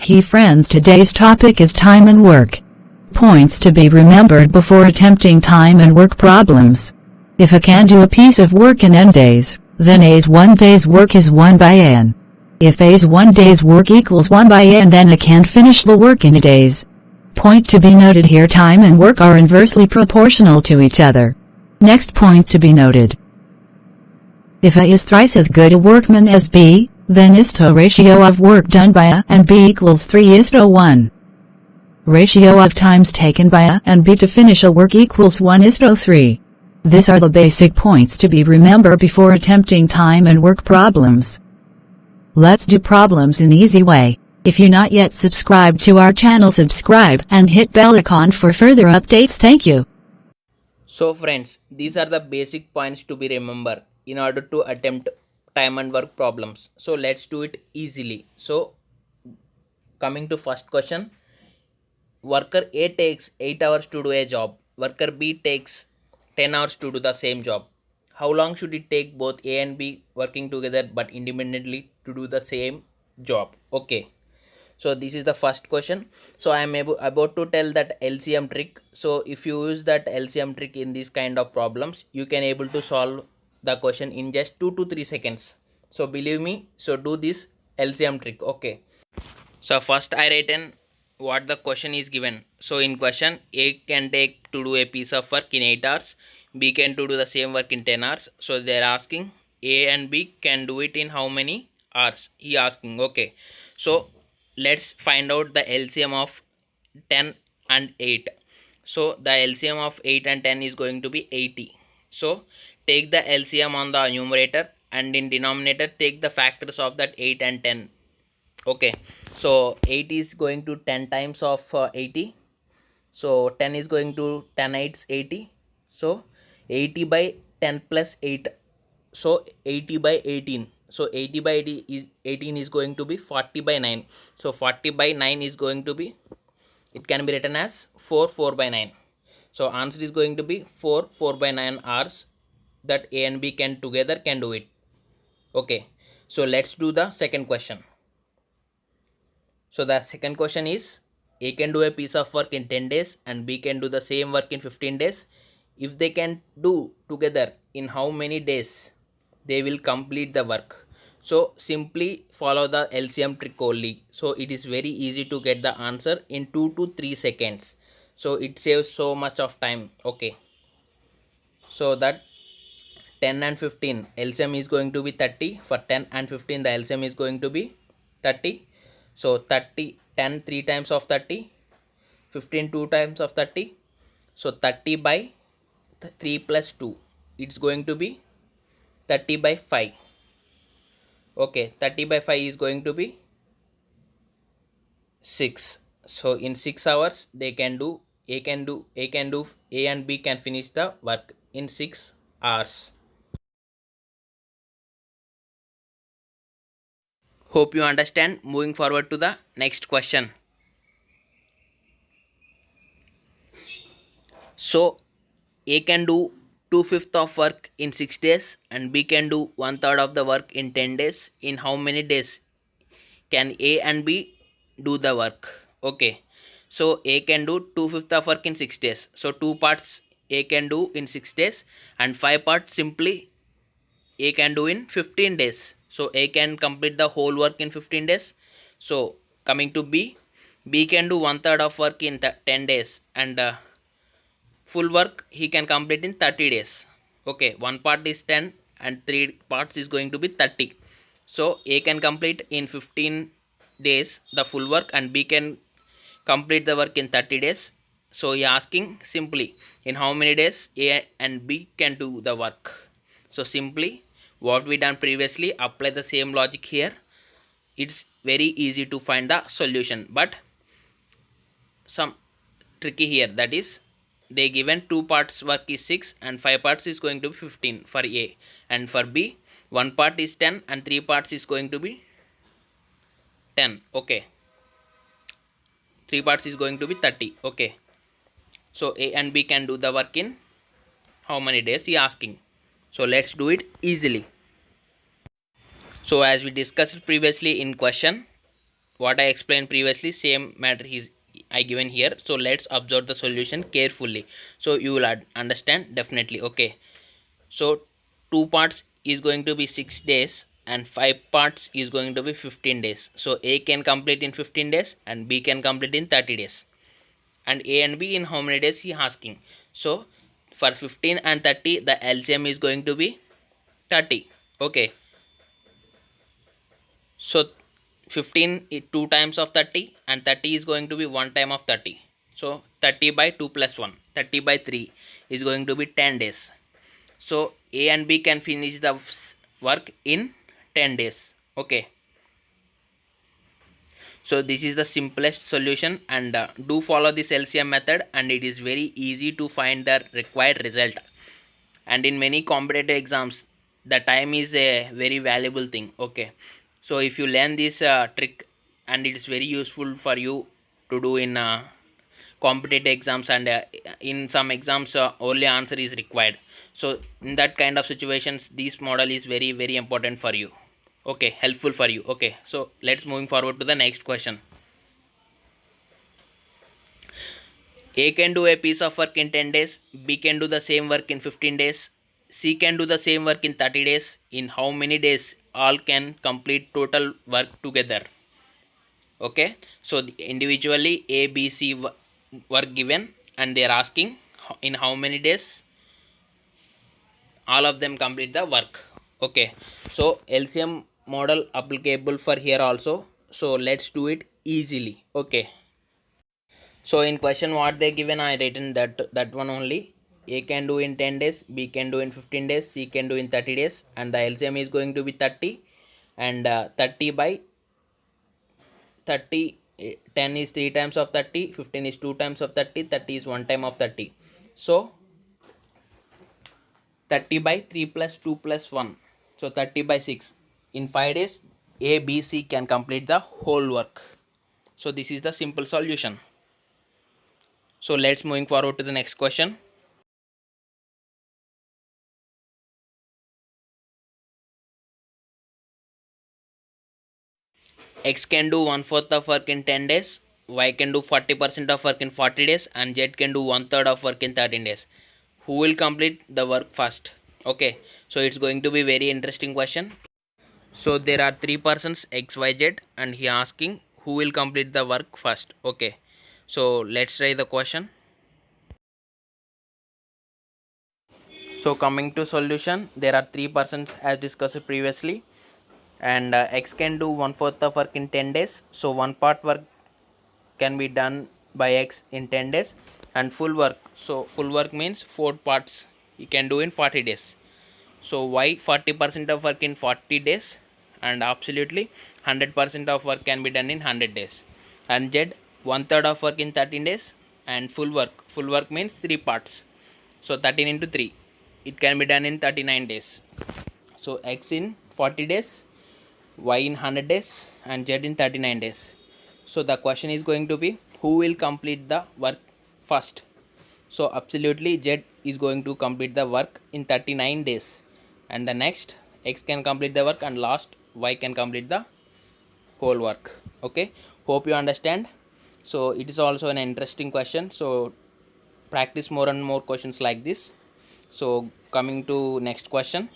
Key friends, today's topic is time and work. Points to be remembered before attempting time and work problems. If A can do a piece of work in n days, then A's 1 day's work is 1 by n. If A's 1 day's work equals 1 by n, then A can finish the work in a days. Point to be noted here: time and work are inversely proportional to each other. Next point to be noted. If A is thrice as good a workman as B, then ISTO ratio of work done by A and B equals 3:1. Ratio of times taken by A and B to finish a work equals 1:3. These are the basic points to be remembered before attempting time and work problems. Let's do problems in the easy way. If you not yet subscribed to our channel, subscribe and hit bell icon for further updates. Thank you. So friends, these are the basic points to be remembered in order to attempt time and work problems. So let's do it easily. So coming to first question, worker A takes 8 hours to do a job. Worker B takes 10 hours to do the same job. How long should it take both A and B working together but independently to do the same job? Okay. So this is the first question. So I am about to tell that LCM trick. So if you use that LCM trick in these kind of problems, you can able to solve the question in just 2 to 3 seconds. So believe me, so do this LCM trick. Okay. So first I written what the question is given. So in question, A can take to do a piece of work in 8 hours, B can to do the same work in 10 hours. So they are asking A and B can do it in how many hours, he asking. Okay, so let's find out the LCM of 10 and 8. So the LCM of 8 and 10 is going to be 80. So take the LCM on the numerator, and in denominator take the factors of that 8 and 10. Okay, so 8 is going to 10 times of 80. So 10 is going to 10 8s 80. So 80 by 10 plus 8. So 80 by 18. So 80 by 80 is 18 is going to be 40 by 9. So 40 by 9 is going to be, it can be written as 4 by 9. So answer is going to be 4 by 9 hours that A and B can together can do it. Okay, so let's do the second question. So the second question is, A can do a piece of work in 10 days and B can do the same work in 15 days. If they can do together, in how many days they will complete the work? So simply follow the LCM trick only. So it is very easy to get the answer in 2 to 3 seconds. So it saves so much of time. Okay, so that 10 and 15 LCM is going to be 30. For 10 and 15 the LCM is going to be 30. So 30, 10 3 times of 30, 15 2 times of 30. So 30 by 3 plus 2, it's going to be 30 by 5. Okay, 30 by 5 is going to be 6. So in 6 hours they can do, A and B can finish the work in 6 hours. Hope you understand. Moving forward to the next question. So A can do 2/5 of work in 6 days and B can do 1/3 of the work in 10 days. In how many days can A and B do the work? Okay, so A can do 2/5 of work in 6 days. So 2 parts A can do in 6 days and 5 parts simply A can do in 15 days. So A can complete the whole work in 15 days. So coming to B, B can do 1/3 of work in 10 days and full work he can complete in 30 days. Okay, one part is 10 and 3 parts is going to be 30. So A can complete in 15 days the full work and B can complete the work in 30 days. So he asking simply in how many days A and B can do the work. So simply what we done previously, apply the same logic here. It's very easy to find the solution, but some tricky here, that is they given 2 parts work is 6 and 5 parts is going to be 15 for A, and for B 1 part is 10 and 3 parts is going to be 10. Okay, 3 parts is going to be 30. Okay, so A and B can do the work in how many days he asking. So let's do it easily. So as we discussed previously in question, what I explained previously, same matter is I given here. So let's observe the solution carefully, so you will understand definitely. Okay, so 2 parts is going to be 6 days and 5 parts is going to be 15 days. So A can complete in 15 days and B can complete in 30 days. And A and B in how many days he asking. So for 15 and 30 the LCM is going to be 30. Okay, so 15 is 2 times of 30 and 30 is going to be 1 time of 30. So 30 by 2 plus 1, 30 by 3 is going to be 10 days. So A and B can finish the work in 10 days. Okay, so this is the simplest solution, and do follow this LCM method, and it is very easy to find the required result. And in many competitive exams the time is a very valuable thing. Okay, so if you learn this trick, and it is very useful for you to do in competitive exams, and in some exams only answer is required. So in that kind of situations this model is very very important for you. Okay, helpful for you. Okay, so let's moving forward to the next question. A can do a piece of work in 10 days, B can do the same work in 15 days, C can do the same work in 30 days. In how many days all can complete total work together? Okay, so individually A, B, C work given, and they are asking in how many days all of them complete the work. Okay, so LCM model applicable for here also. So let's do it easily. Okay, so in question what they given, I written that one only. A can do in 10 days, B can do in 15 days, C can do in 30 days, and the LCM is going to be 30, and 30 by 30, 10 is 3 times of 30, 15 is 2 times of 30, 30 is 1 time of 30. So 30 by 3 plus 2 plus 1, so 30 by 6. In 5 days A, B, C can complete the whole work. So this is the simple solution. So let's moving forward to the next question. X can do 1/4 of work in 10 days, Y can do 40% of work in 40 days, and Z can do 1/3 of work in 13 days. Who will complete the work first? Okay, so it's going to be very interesting question. So there are 3 persons X, Y, Z, and he asking who will complete the work first. Okay, so let's try the question. So coming to solution, there are 3 persons as discussed previously, and X can do 1/4 of work in 10 days. So one part work can be done by X in 10 days, and full work, so full work means 4 parts he can do in 40 days. So Y 40% of work in 40 days, and absolutely 100% of work can be done in 100 days. And Z 1/3 of work in 13 days, and full work means 3 parts, so 13 into 3 it can be done in 39 days. So X in 40 days, Y in 100 days, and Z in 39 days. So the question is going to be who will complete the work first. So absolutely Z is going to complete the work in 39 days, and the next X can complete the work, and last Y can complete the whole work. Okay, hope you understand. So it is also an interesting question, so practice more and more questions like this. So coming to next question.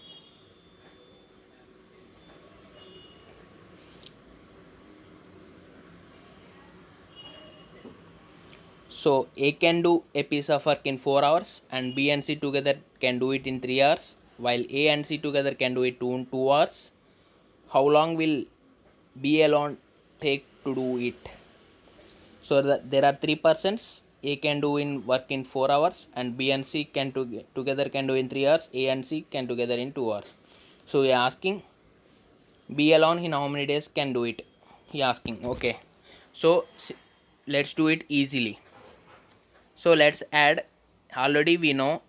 So A can do a piece of work in 4 hours, and B and C together can do it in 3 hours, while A and C together can do it in 2 hours. How long will B alone take to do it? So there are 3 persons. A can do in work in 4 hours, and B and C can together can do in 3 hours. A and C can together in 2 hours. So we are asking B alone in how many days can do it? He asking. Okay. So let's do it easily. So let's add, already we know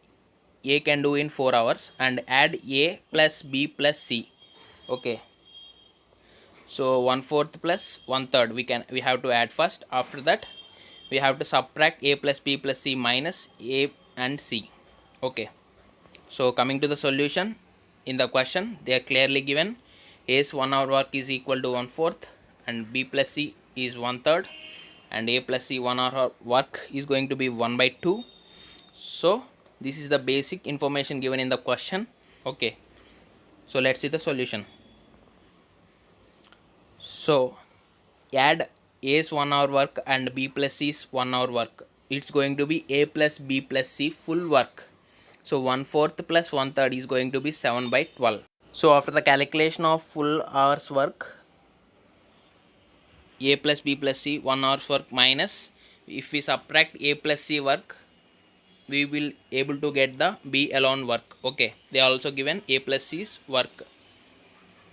A can do in 4 hours, and add A plus B plus C. Okay, so 1/4 plus 1/3 we have to add first. After that we have to subtract A plus B plus C minus A and C. Okay, so coming to the solution, in the question they are clearly given A's 1 hour work is equal to 1/4, and B plus C is 1/3, and A plus C 1 hour work is going to be 1/2. So this is the basic information given in the question. Okay, so let's see the solution. So add A's 1 hour work and B plus C's 1 hour work. It's going to be A plus B plus C full work. So 1/4 plus 1/3 is going to be 7/12. So after the calculation of full hours work, A plus B plus C 1 hours work minus, if we subtract A plus C work, we will able to get the B alone work. Okay, they are also given A plus C's work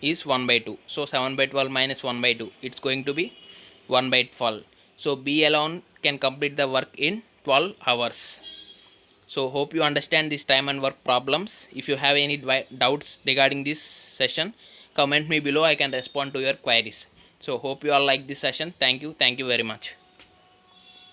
is 1/2. So 7/12 minus 1/2, it's going to be 1/12. So B alone can complete the work in 12 hours. So hope you understand this time and work problems. If you have any doubts regarding this session, comment me below. I can respond to your queries. So hope you all like this session. Thank you very much.